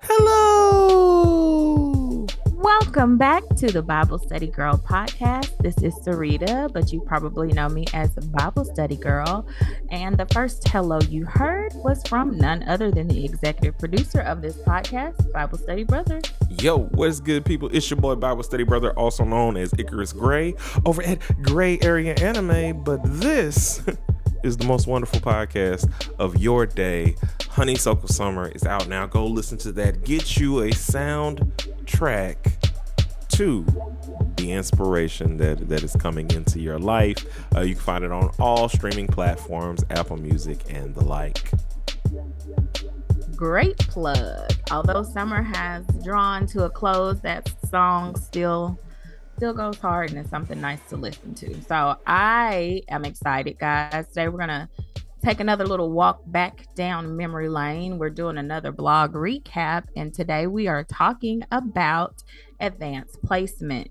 Hello. Welcome back to the Bible Study Girl podcast. This is Sarita, but you probably know me as Bible Study Girl. And the first hello you heard was from none other than the executive producer of this podcast, Bible Study Brother. Yo, what's good, people? It's your boy Bible Study Brother, also known as Icarus Gray, over at Gray Area Anime. But this is the most wonderful podcast of your day. Honeysuckle Summer is out now. Go listen to that. Get you a soundtrack to the inspiration that is coming into your life. You can find it on all streaming platforms, Apple Music, and the like. Great plug. Although summer has drawn to a close, that song still goes hard and it's something nice to listen to. So I am excited, guys. Today we're gonna take another little walk back down memory lane. We're doing another blog recap, and today we are talking about advanced placement.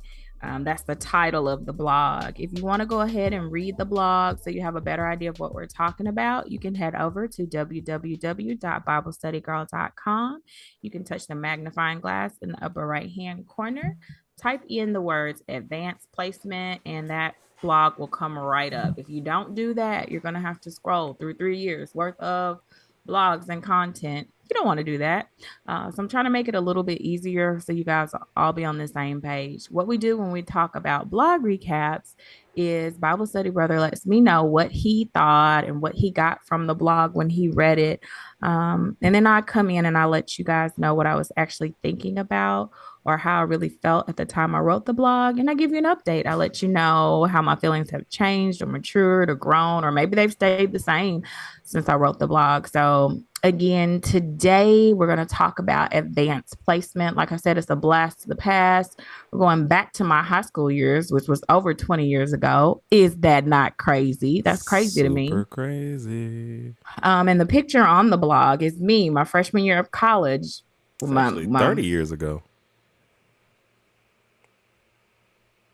That's the title of the blog. If you want to go ahead and read the blog so you have a better idea of what we're talking about, you can head over to www.BibleStudyGirl.com. You can touch the magnifying glass in the upper right hand corner, type in the words advanced placement, and that blog will come right up. If you don't do that, you're going to have to scroll through 3 years worth of blogs and content. You don't want to do that. So I'm trying to make it a little bit easier so you guys all be on the same page. What we do when we talk about blog recaps is Bible Study Brother lets me know what he thought and what he got from the blog when he read it. And then I come in and I let you guys know what I was actually thinking about or how I really felt at the time I wrote the blog. And I give you an update. I let you know how my feelings have changed or matured or grown, or maybe they've stayed the same since I wrote the blog. So again, today we're going to talk about advanced placement. Like I said, it's a blast to the past. We're going back to my high school years, which was over 20 years ago. Is that not crazy? That's crazy to me. Super crazy. And the picture on the blog is me, my freshman year of college. It's actually 30 years ago.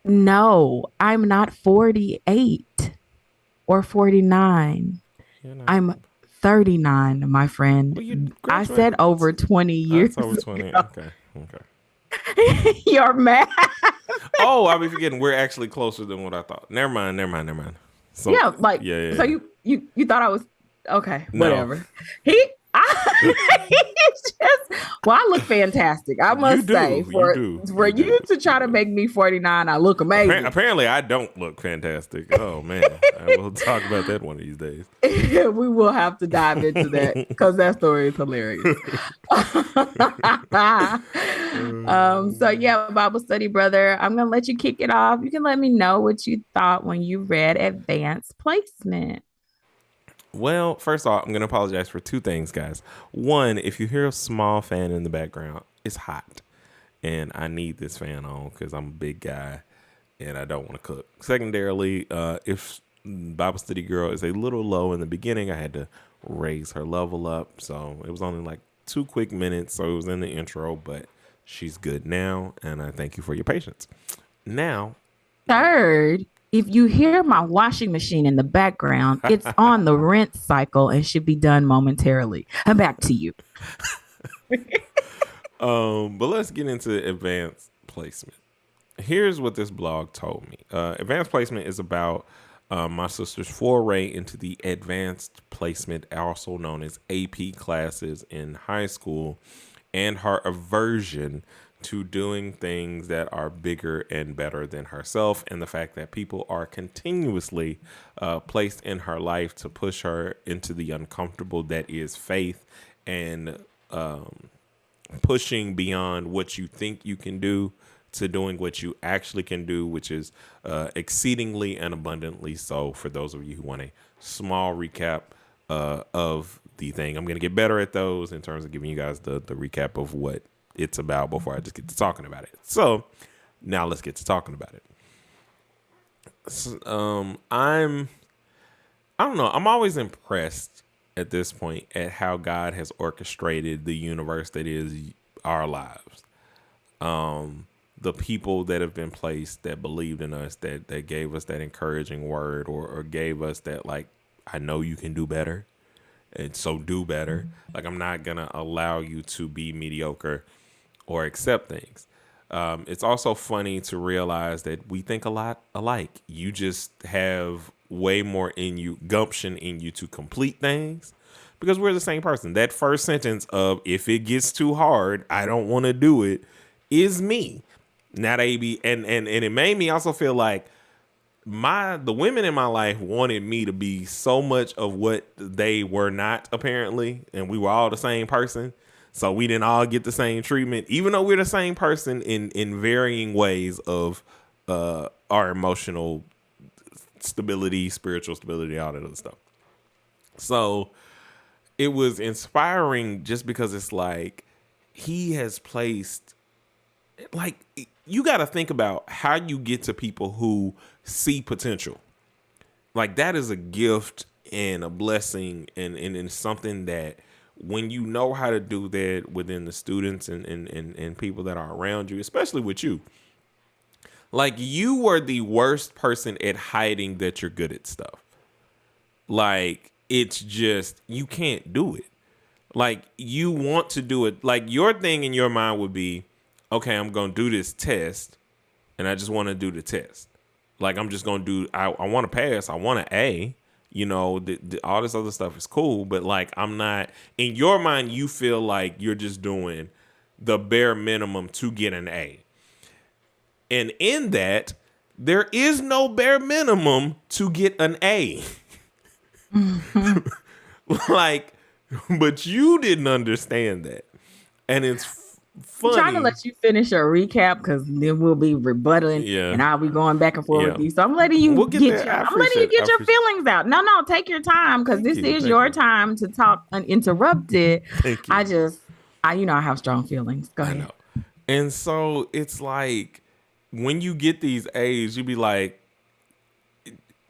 No, I'm not 48 or 49. I'm 39, my friend. Well, I said over 20 years. That's over 20. Ago. Okay. You're mad. Oh, I be forgetting. We're actually closer than what I thought. Never mind. So, yeah. So you thought I was okay. No. Whatever. It's just, well, I look fantastic. I must say, for you to try to make me 49, I look amazing. Apparently, I don't look fantastic. Oh man, I will talk about that one of these days. We will have to dive into that because that story is hilarious. So yeah, Bible Study Brother, I'm gonna let you kick it off. You can let me know what you thought when you read advanced placement. Well, first off, I'm going to apologize for two things, guys. One, if you hear a small fan in the background, it's hot. And I need this fan on because I'm a big guy and I don't want to cook. Secondarily, if Bible Study Girl is a little low in the beginning, I had to raise her level up. So it was only like 2 quick minutes. So it was in the intro, but she's good now. And I thank you for your patience. Now, third, if you hear my washing machine in the background, it's on the rinse cycle and should be done momentarily. I'm back to you. But let's get into advanced placement. Here's what this blog told me. Advanced placement is about my sister's foray into the advanced placement, also known as AP classes in high school, and her aversion to doing things that are bigger and better than herself, and the fact that people are continuously placed in her life to push her into the uncomfortable that is faith, and pushing beyond what you think you can do to doing what you actually can do, which is exceedingly and abundantly so. For those of you who want a small recap of the thing, I'm going to get better at those in terms of giving you guys the recap of what it's about before I just get to talking about it. So now let's get to talking about it. So, I don't know. I'm always impressed at this point at how God has orchestrated the universe that is our lives. the people that have been placed that believed in us, that gave us that encouraging word, or gave us that, like, I know you can do better, and so do better. Like, I'm not gonna allow you to be mediocre or accept things. It's also funny to realize that we think a lot alike. You just have way more in you, gumption in you to complete things, because we're the same person. That first sentence of, if it gets too hard, I don't want to do it, is me. Not AB. And it made me also feel like the women in my life wanted me to be so much of what they were not, apparently, and we were all the same person. So we didn't all get the same treatment, even though we're the same person in varying ways of our emotional stability, spiritual stability, all that other stuff. So it was inspiring just because it's like, he has placed, like, you got to think about how you get to people who see potential. Like, that is a gift and a blessing, and something that, when you know how to do that within the students and people that are around you, especially with you, like, you were the worst person at hiding that you're good at stuff. Like, it's just, you can't do it. Like, you want to do it. Like, your thing in your mind would be, okay, I'm going to do this test, and I just want to do the test. Like, I'm just going to do, I want to pass. I want an A. You know, all this other stuff is cool, but, like, I'm not, in your mind, you feel like you're just doing the bare minimum to get an A. And in that, there is no bare minimum to get an A. Like, but you didn't understand that. And it's funny. I'm trying to let you finish your recap, because then we'll be rebutting, and I'll be going back and forth with you. So I'm letting you get your feelings out. No, take your time, because this is your time to talk uninterrupted. Thank you. I have strong feelings. Go ahead. I know. And so it's like, when you get these A's, you be like,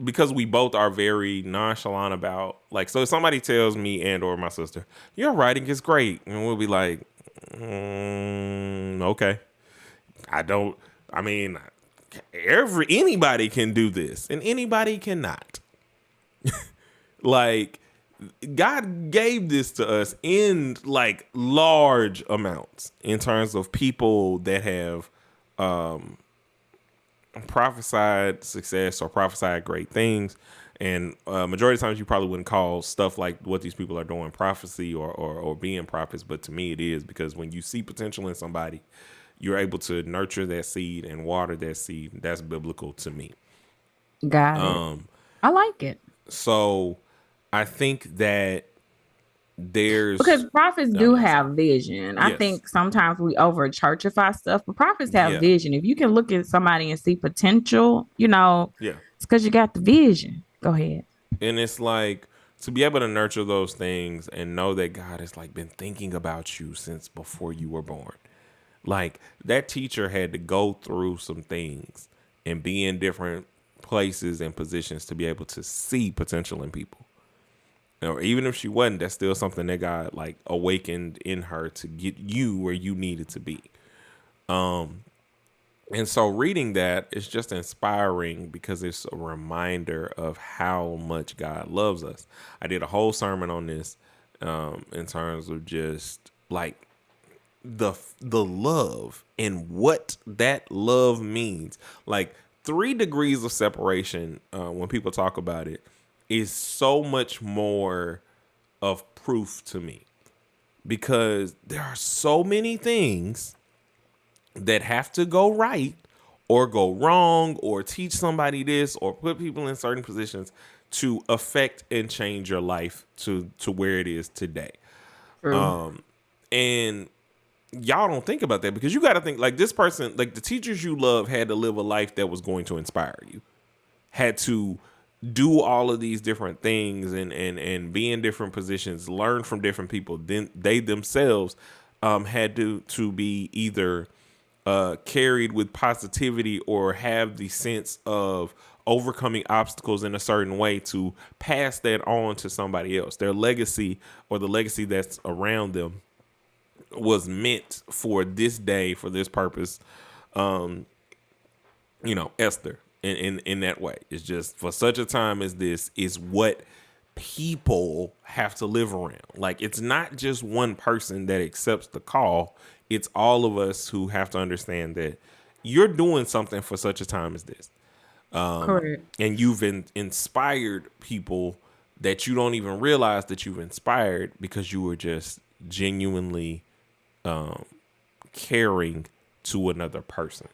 because we both are very nonchalant about, like, so if somebody tells me and or my sister, your writing is great, and we'll be like, okay. Anybody can do this, and anybody cannot. Like, God gave this to us in, like, large amounts, in terms of people that have prophesied success or prophesied great things. And majority of times you probably wouldn't call stuff like what these people are doing prophecy or being prophets, but to me it is, because when you see potential in somebody, you're able to nurture that seed and water that seed. That's biblical to me. Got it. I like it. So I think that because prophets do have vision. Yes. I think sometimes we over churchify stuff, but prophets have vision. If you can look at somebody and see potential, it's because you got the vision. Go ahead. And it's like, to be able to nurture those things and know that God has, like, been thinking about you since before you were born. Like, that teacher had to go through some things and be in different places and positions to be able to see potential in people. Or even if she wasn't, that's still something that God, like, awakened in her to get you where you needed to be. And so reading that is just inspiring, because it's a reminder of how much God loves us. I did a whole sermon on this in terms of just, like, the love and what that love means. Like, 3 degrees of separation, when people talk about it, is so much more of proof to me, because there are so many things that have to go right or go wrong or teach somebody this or put people in certain positions to affect and change your life to where it is today. And y'all don't think about that, because you got to think, like, this person, like, the teachers you love had to live a life that was going to inspire you, had to do all of these different things and be in different positions, learn from different people. Then they themselves had to be either carried with positivity or have the sense of overcoming obstacles in a certain way to pass that on to somebody else. Their legacy, or the legacy that's around them, was meant for this day, for this purpose, Esther in that way. It's just for such a time as this is what people have to live around. Like it's not just one person that accepts the call. It's all of us who have to understand that you're doing something for such a time as this. Correct. And you've inspired people that you don't even realize that you've inspired because you were just genuinely caring to another person.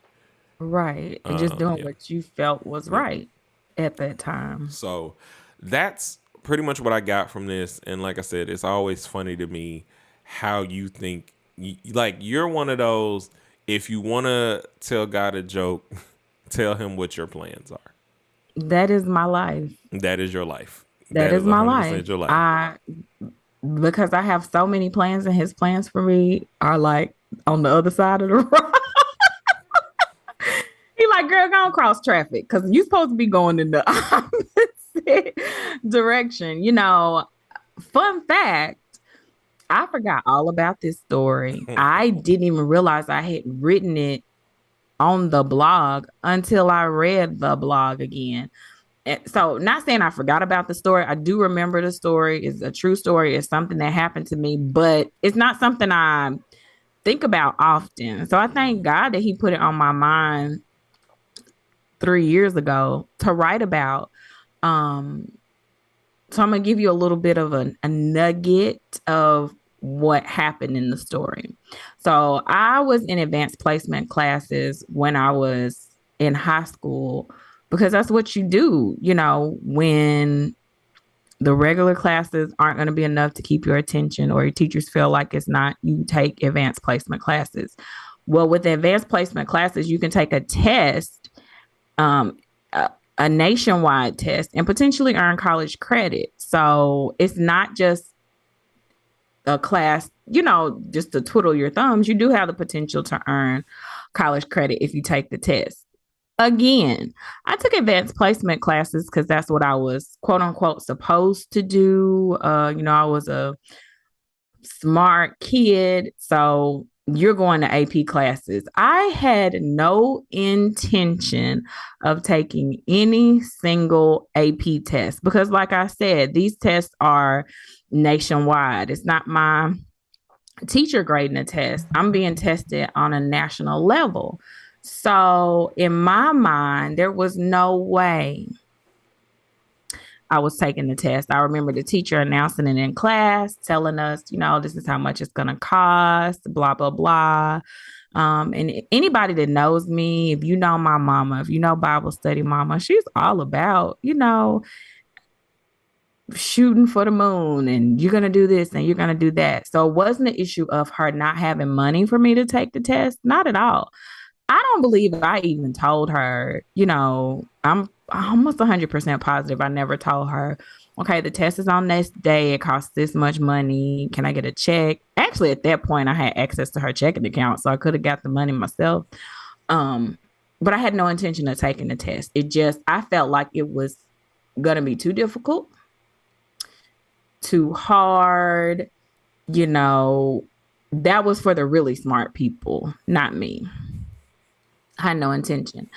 Right. And just doing Yeah. what you felt was Yeah. right at that time. So that's pretty much what I got from this. And like I said, it's always funny to me how you think, like you're one of those, if you want to tell God a joke, tell him what your plans are. That is my life. That is your life. That That is is my life. 100% your life. Because I have so many plans and his plans for me are like on the other side of the road. He like, girl, go on cross traffic because you're supposed to be going in the opposite direction. Fun fact, I forgot all about this story. I didn't even realize I had written it on the blog until I read the blog again. So not saying I forgot about the story. I do remember the story. It's a true story. It's something that happened to me, but it's not something I think about often. So I thank God that he put it on my mind 3 years ago to write about. So I'm going to give you a little bit of a nugget of what happened in the story. So I was in advanced placement classes when I was in high school because that's what you do, when the regular classes aren't going to be enough to keep your attention or your teachers feel like it's not, you take advanced placement classes. Well, with the advanced placement classes, you can take a test, a nationwide test, and potentially earn college credit. So it's not just a class, just to twiddle your thumbs. You do have the potential to earn college credit if you take the test. Again, I took advanced placement classes because that's what I was quote unquote supposed to do. I was a smart kid. So you're going to AP classes. I had no intention of taking any single AP test because, like I said, these tests are nationwide. It's not my teacher grading a test. I'm being tested on a national level. So in my mind, there was no way I was taking the test. I remember the teacher announcing it in class, telling us, this is how much it's going to cost, blah, blah, blah. And anybody that knows me, if you know my mama, if you know Bible study mama, she's all about, shooting for the moon and you're going to do this and you're going to do that. So it wasn't an issue of her not having money for me to take the test. Not at all. I don't believe I even told her, I'm almost 100% positive I never told her, okay, the test is on this day. It costs this much money. Can I get a check? Actually, at that point, I had access to her checking account, so I could have got the money myself. But I had no intention of taking the test. I felt like it was going to be too difficult, too hard. That was for the really smart people, not me. I had no intention.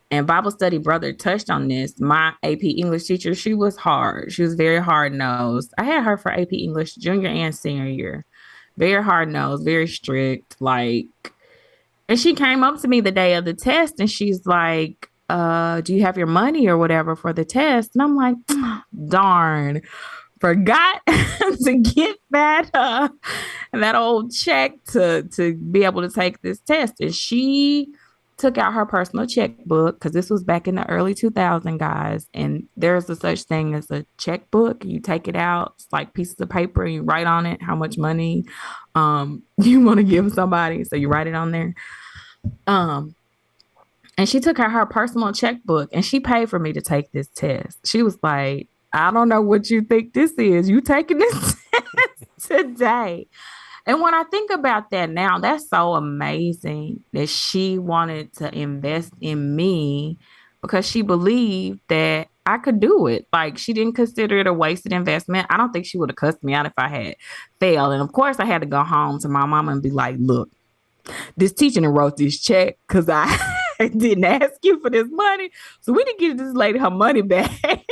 And Bible study brother touched on this. My AP English teacher, she was hard. She was very hard nosed. I had her for AP English junior and senior year. Very hard nosed, very strict. And she came up to me the day of the test and she's like, do you have your money or whatever for the test? And I'm like, darn, forgot to get that old check to be able to take this test. And she took out her personal checkbook because this was back in the early 2000s, guys. And there's a such thing as a checkbook. You take it out, it's like pieces of paper, and you write on it how much money you want to give somebody. So you write it on there. And she took out her personal checkbook and she paid for me to take this test. She was like, I don't know what you think this is. You taking this test today? And when I think about that now, that's so amazing that she wanted to invest in me because she believed that I could do it. Like, she didn't consider it a wasted investment. I don't think she would have cussed me out if I had failed. And of course, I had to go home to my mama and be like, look, This teacher wrote this check because I didn't ask you for this money. So we didn't give this lady her money back.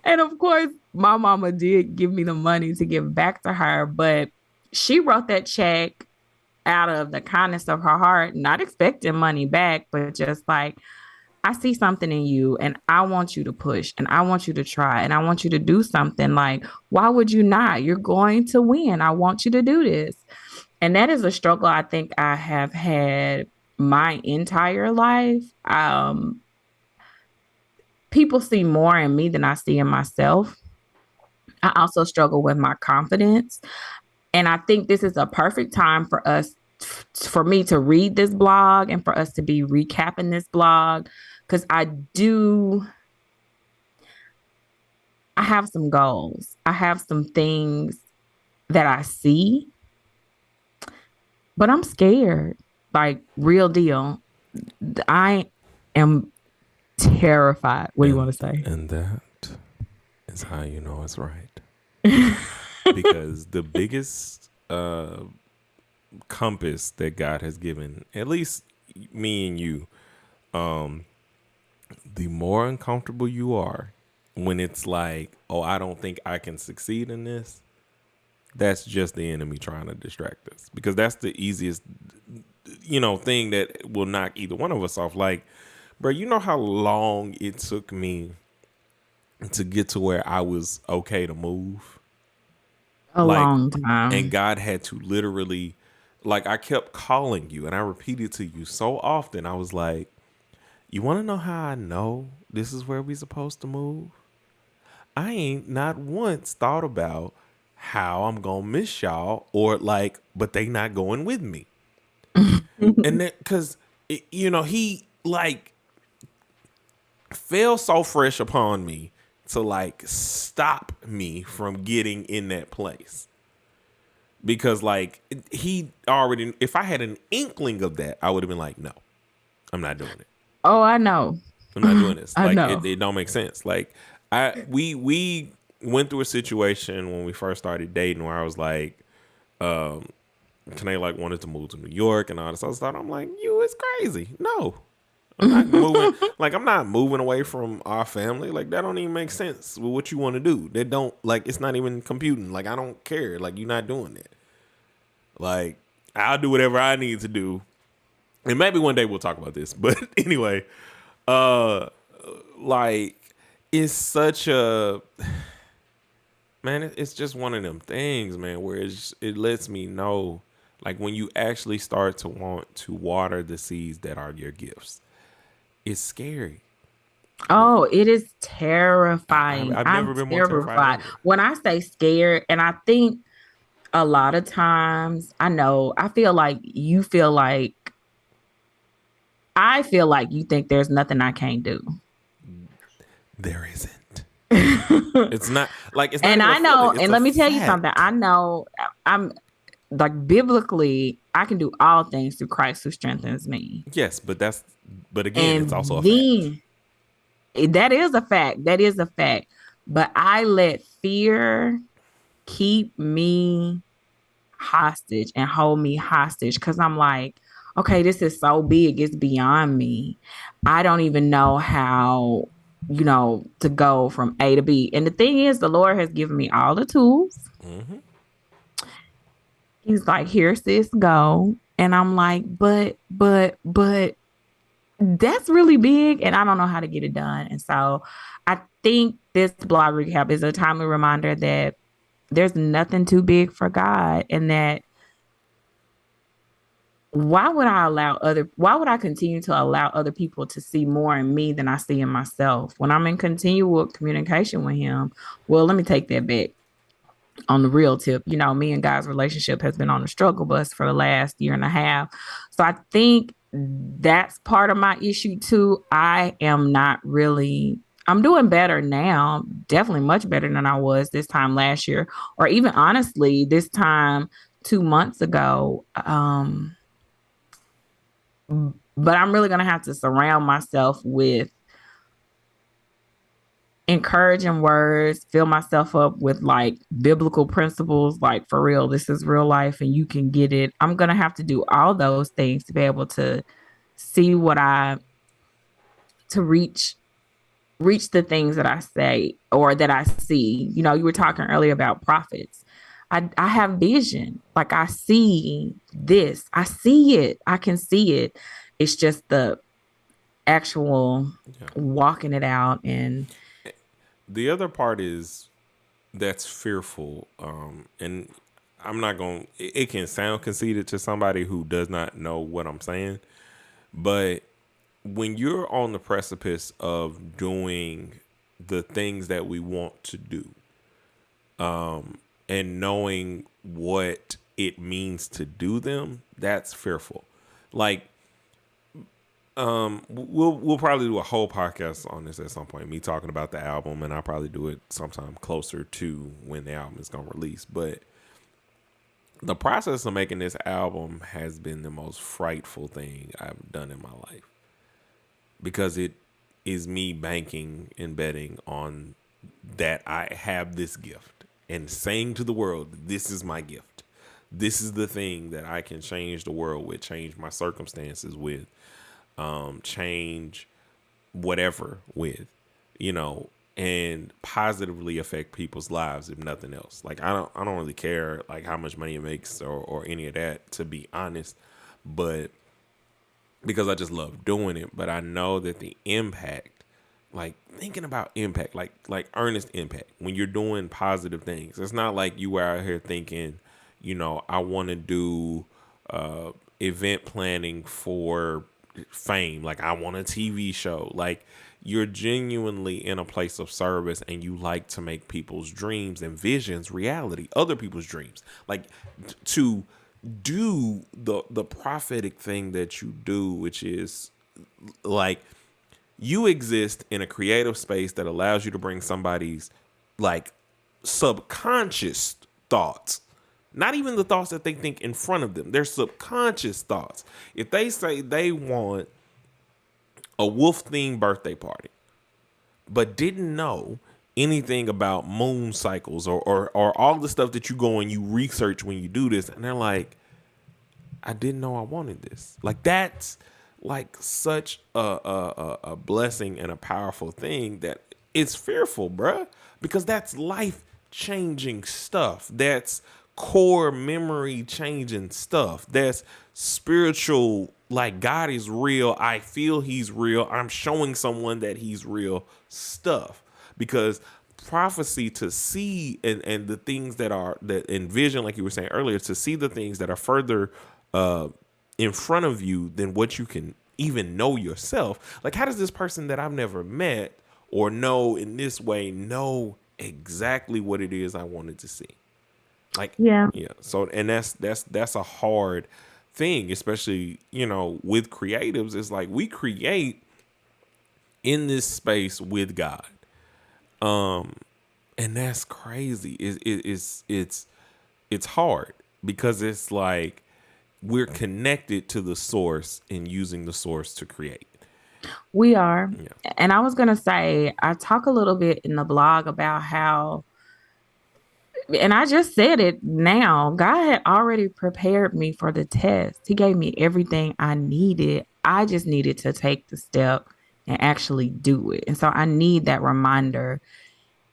And of course, my mama did give me the money to give back to her, but she wrote that check out of the kindness of her heart, not expecting money back, but just like, I see something in you and I want you to push and I want you to try and I want you to do something. Like, why would you not? You're going to win. I want you to do this. And that is a struggle I think I have had my entire life. People see more in me than I see in myself. I also struggle with my confidence. And I think this is a perfect time for us, for me to read this blog and for us to be recapping this blog. Because I have some goals. I have some things that I see, but I'm scared. Like, real deal. I am terrified. What do you want to say? And that is how you know it's right. Because the biggest compass that God has given, at least me and you, the more uncomfortable you are when it's like, oh, I don't think I can succeed in this, that's just the enemy trying to distract us. Because that's the easiest, thing that will knock either one of us off. Like, bro, you know how long it took me to get to where I was okay to move? A long time. And God had to literally, like, I kept calling you and I repeated to you so often. I was like, you want to know how I know this is where we supposed to move? I ain't not once thought about how I'm going to miss y'all or like, but they not going with me. And then, cause he like fell so fresh upon me to like stop me from getting in that place. Because like he already, if I had an inkling of that, I would have been like, no, I'm not doing it. Oh, I know. I'm not doing this. I Like know. it don't make sense. Like we went through a situation when we first started dating where I was like, Tanae like wanted to move to New York and all this other stuff. I'm like, you is crazy. No. I'm not moving. Like, I'm not moving away from our family. Like, that don't even make sense with what you want to do. That don't, like, it's not even computing. Like, I don't care. Like, you're not doing it. Like, I'll do whatever I need to do. And maybe one day we'll talk about this. But anyway, like, it's such a, man, it's just one of them things, man, where it lets me know, like, when you actually start to want to water the seeds that are your gifts. It's scary. Oh, it is terrifying. I've I'm never been more terrified. terrified. When I say scared, and I think a lot of times, I feel like you feel like, I feel like you think there's nothing I can't do. There isn't. It's not like it's not. And even I know, it's and a let me tell you fact. something. I know I'm like, biblically, I can do all things through Christ who strengthens me. Yes, but again, it's also And a fact. that is a fact. That is a fact. But I let fear keep me hostage and hold me hostage because I'm like, okay, this is so big. It's beyond me. I don't even know how, to go from A to B. And the thing is, the Lord has given me all the tools. Mm-hmm. He's like, here, sis, go. And I'm like, but that's really big and I don't know how to get it done. And so I think this blog recap is a timely reminder that there's nothing too big for God, and that why would I continue to allow other people to see more in me than I see in myself when I'm in continual communication with him? Well, let me take that back. On the real tip, me and God's relationship has been on a struggle bus for the last year and a half. So I think that's part of my issue too. I am not really, I'm doing better now, definitely much better than I was this time last year, or even honestly, this time 2 months ago. But I'm really going to have to surround myself with encouraging words, fill myself up with like biblical principles, like for real, this is real life and you can get it. I'm going to have to do all those things to be able to see to reach the things that I say or that I see. You know, you were talking earlier about prophets. I have vision. Like I see this. I see it. I can see it. It's just the actual Yeah. walking it out and The other part is that's fearful. And I'm not going to, it can sound conceited to somebody who does not know what I'm saying. But when you're on the precipice of doing the things that we want to do, and knowing what it means to do them, that's fearful. Like, we'll probably do a whole podcast on this at some point. Me talking about the album, and I'll probably do it sometime closer to when the album is gonna release. But the process of making this album has been the most frightful thing I've done in my life, because it is me banking and betting on that I have this gift and saying to the world, this is my gift. This is the thing that I can change the world with, change my circumstances with, change whatever with, you know, and positively affect people's lives, if nothing else. Like I don't really care like how much money it makes or any of that, to be honest, but because I just love doing it. But I know that the impact, like thinking about impact, like earnest impact, when you're doing positive things, it's not like you were out here thinking, you know, I want to do event planning for fame, like I want a TV show. Like you're genuinely in a place of service, and you like to make people's dreams and visions reality, other people's dreams, like to do the prophetic thing that you do, which is like you exist in a creative space that allows you to bring somebody's like subconscious thoughts, not even the thoughts that they think in front of them, their subconscious thoughts. If they say they want a wolf themed birthday party, but didn't know anything about moon cycles or all the stuff that you go and you research when you do this, and they're like, I didn't know I wanted this. Like that's like such a blessing and a powerful thing that it's fearful, bruh, because that's life changing stuff. That's core memory changing stuff. That's spiritual. Like God is real. I feel He's real. I'm showing someone that He's real stuff, because prophecy, to see and the things that are that envision, like you were saying earlier, to see the things that are further in front of you than what you can even know yourself. Like, how does this person that I've never met or know in this way know exactly what it is I wanted to see? Like, yeah. yeah. So, and that's a hard thing, especially, you know, with creatives. It's like we create in this space with God. And that's crazy. It's hard, because it's like we're connected to the source and using the source to create. We are. Yeah. And I was going to say, I talk a little bit in the blog about how, and I just said it now, God had already prepared me for the test. He gave me everything I needed. I just needed to take the step and actually do it. And so I need that reminder.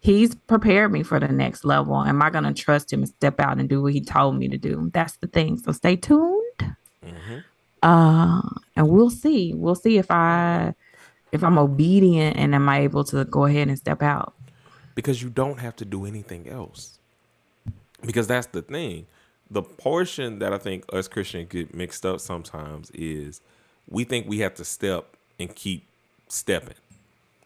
He's prepared me for the next level. Am I going to trust him and step out and do what he told me to do? That's the thing. So stay tuned. Mm-hmm. Uh, and we'll see. We'll see if I'm obedient and am I able to go ahead and step out. Because you don't have to do anything else. Because that's the thing. The portion that I think us Christians get mixed up sometimes is we think we have to step and keep stepping.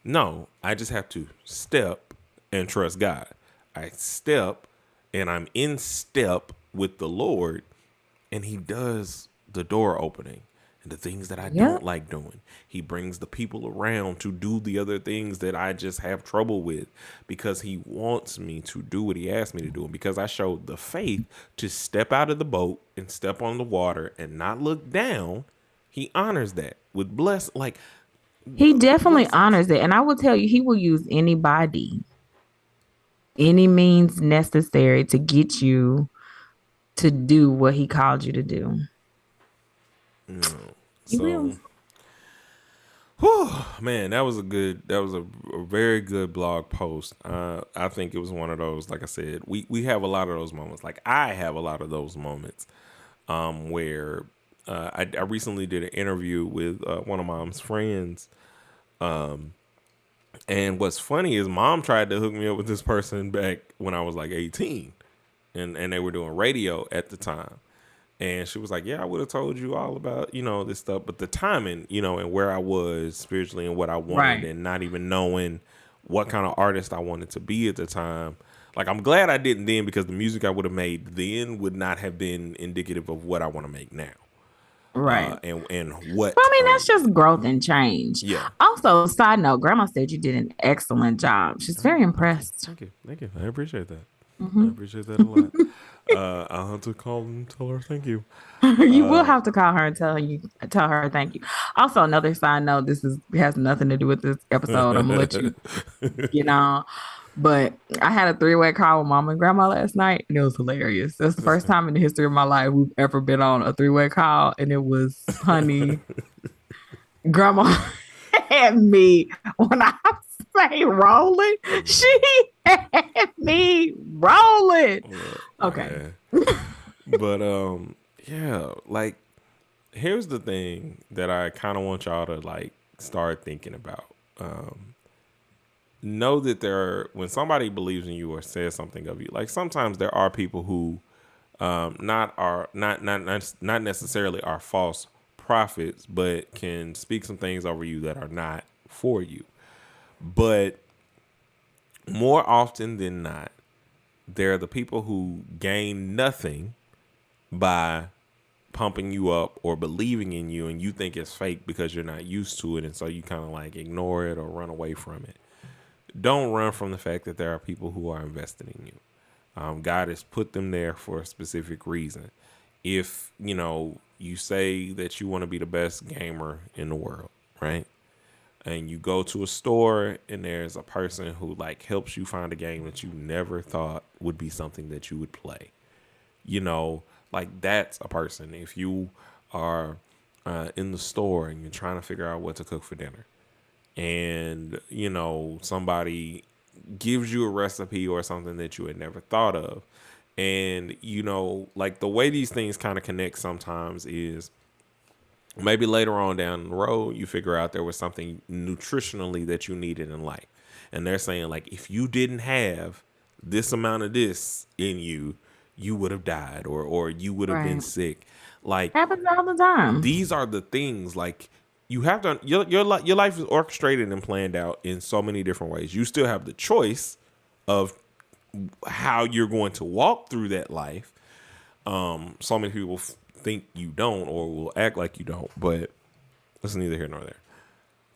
No, I just have to step and trust God. I step and I'm in step with the Lord, and He does the door opening and the things that I don't Yep. like doing. He brings the people around to do the other things that I just have trouble with, because He wants me to do what He asked me to do. And because I showed the faith to step out of the boat and step on the water and not look down, He honors that with bless. Like, He What definitely is this? honors it. And I will tell you, he will use anybody, any means necessary to get you to do what he called you to do. He will. So, whew, man, that was a very good blog post. I think it was one of those, like I said, we have a lot of those moments. Like I have a lot of those moments, where I recently did an interview with one of mom's friends. And what's funny is mom tried to hook me up with this person back when I was like 18, and they were doing radio at the time. And she was like, yeah, I would have told you all about, this stuff. But the timing, and where I was spiritually and what I wanted, Right. and not even knowing what kind of artist I wanted to be at the time. Like, I'm glad I didn't then, because the music I would have made then would not have been indicative of what I want to make now. Right. And Well, what, I mean, that's just growth and change. yeah. Also, side note, grandma said you did an excellent job. She's Oh, very thank you. impressed. Thank you. Thank you. I appreciate that. I Hmm. appreciate that a lot. I'll have to call and tell her thank you. You will have to call her and tell her thank you. Also, another side note, this is has nothing to do with this episode. I'm gonna let you get on. But I had a three-way call with mom and grandma last night, and it was hilarious. That's the first time in the history of my life we've ever been on a three-way call, and it was honey. Grandma had me when I say rolling, she had me rolling. Okay. Man. But yeah, like here's the thing that I kind of want y'all to like start thinking about. Know that when somebody believes in you or says something of you, like sometimes there are people who not necessarily are false prophets, but can speak some things over you that are not for you. But more often than not, they're the people who gain nothing by pumping you up or believing in you, and you think it's fake because you're not used to it, and so you kind of like ignore it or run away from it. Don't run from the fact that there are people who are invested in you. God has put them there for a specific reason. If you say that you want to be the best gamer in the world, right? And you go to a store and there's a person who like helps you find a game that you never thought would be something that you would play. Like that's a person. If you are in the store and you're trying to figure out what to cook for dinner, and somebody gives you a recipe or something that you had never thought of, and like the way these things kind of connect sometimes is maybe later on down the road you figure out there was something nutritionally that you needed in life, and they're saying like if you didn't have this amount of this in you, you would have died, or you would have been Right. sick. Like Happens all the time. these are the things, like you have to your life is orchestrated and planned out in so many different ways. You still have the choice of how you're going to walk through that life. So many people think you don't or will act like you don't, but it's neither here nor there.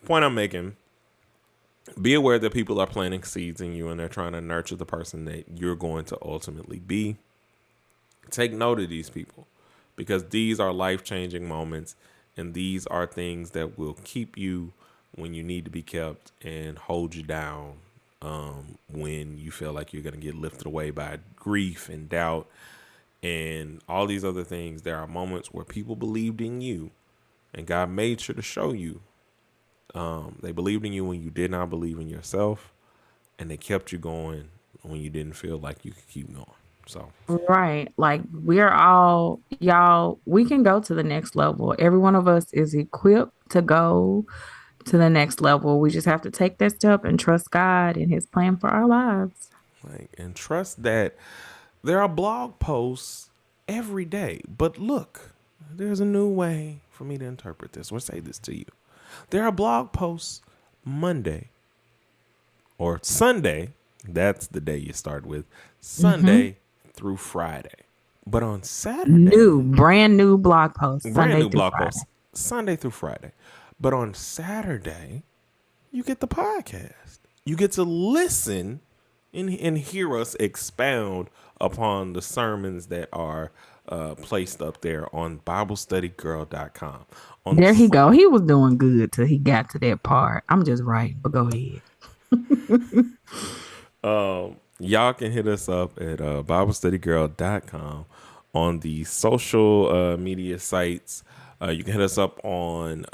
Point I'm making: be aware that people are planting seeds in you and they're trying to nurture the person that you're going to ultimately be. Take note of these people, because these are life-changing moments, and these are things that will keep you when you need to be kept and hold you down, when you feel like you're going to get lifted away by grief and doubt and all these other things. There are moments where people believed in you, and God made sure to show you. They believed in you when you did not believe in yourself, and they kept you going when you didn't feel like you could keep going. So, Right. Like we're all, y'all, we can go to the next level. Every one of us is equipped to go to the next level. We just have to take that step and trust God and his plan for our lives. and trust that there are blog posts every day. But look, there's a new way for me to interpret this or say this to you. There are blog posts Monday or Sunday. That's the day you start with. Sunday through Friday. But on Saturday, Brand new blog post, brand Sunday new through blog Friday. posts Sunday through Friday. But on Saturday, you get the podcast. You get to listen and hear us expound upon the sermons that are placed up there on BibleStudyGirl.com. On There the he go. He was doing good till he got to that part. I'm just right, but go ahead. Y'all can hit us up at BibleStudyGirl.com on the social media sites. You can hit us up on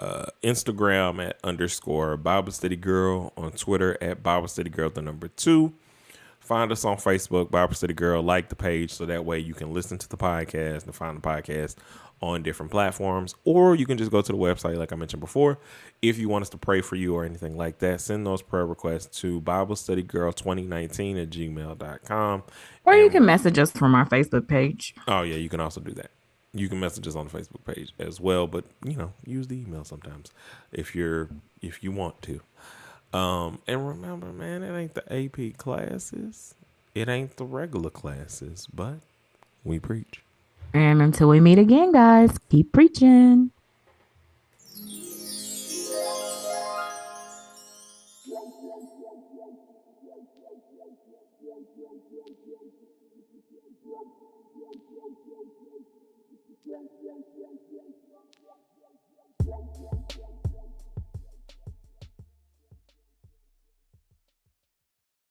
Instagram at _ Bible Study Girl, on Twitter at Bible Study Girl, the number 2. Find us on Facebook, Bible Study Girl. Like the page so that way you can listen to the podcast and find the podcast on different platforms. Or you can just go to the website, like I mentioned before. If you want us to pray for you or anything like that, send those prayer requests to BibleStudyGirl2019 at gmail.com. Or you can And message us from our Facebook page. oh, yeah, you can also do that. You can message us on the Facebook page as well, but use the email sometimes if you want to. And remember, man, it ain't the AP classes. It ain't the regular classes, but we preach. And until we meet again, guys, keep preaching.